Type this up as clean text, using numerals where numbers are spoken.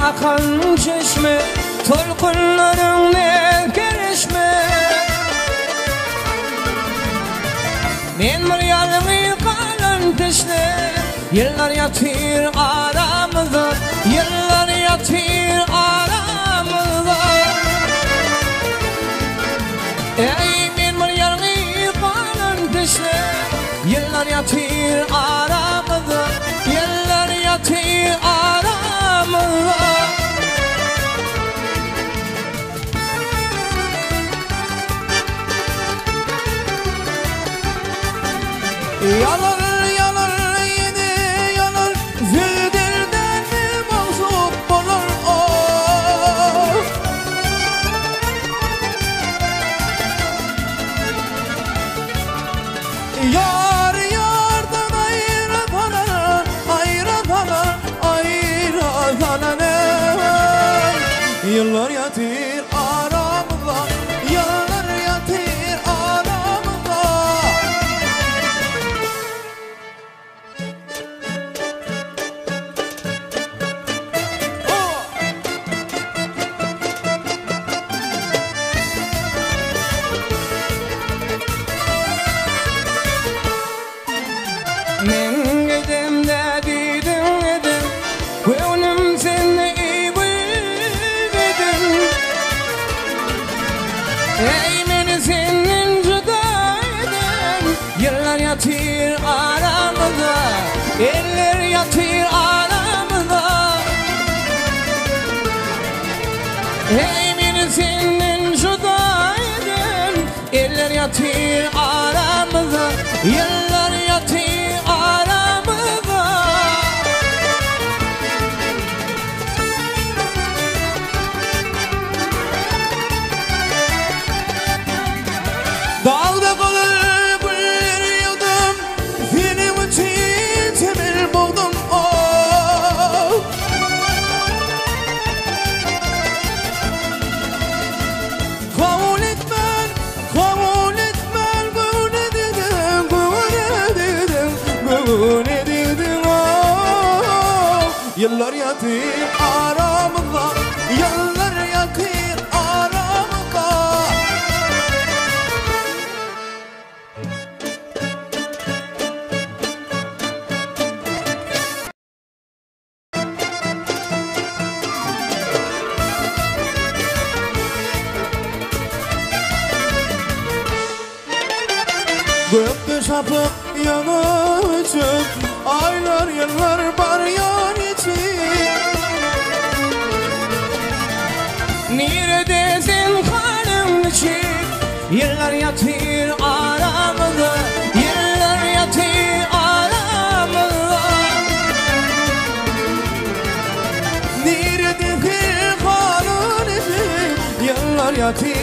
akan çeşme, tolkunların ne kerişme. Men bir yalnız kalan teşne, yıllar yatır aramızda, yıllar yatır aramızda. Ey men bir yalnız kalan teşne, yıllar yatır aramızda, yıllar yatır aramızda. Yalan yalan yine yalan, züldirden mahsup olur o. Yar yardan ayıratana, ayıratana, ayıratana ne? Yıllar yatır aramızda, yıllar yatır aramızda. Men gidem de dedim dedim, gönlüm seni iyi bildim. Ey beni senin juda eden, yıllar yatır aramızda, eller yatır aramızda. Ey beni senin juda eden, eller yatır aramızda, yıllar yatır aramızda. Dağda kalır güller yıldım, benim için temel buldum oh. Kabul etmen, kabul etmen, böyle dedim, böyle dedim, böyle dedim oh. Yıllar yatır aramızda, yıllar yatır aramızda. Gökte şapık yanacak, aylar yıllar var yan için. Neredesin kalım için, yıllar yatır aramızda, yıllar yatır aramızda. Neredesin kanun için, yıllar yatır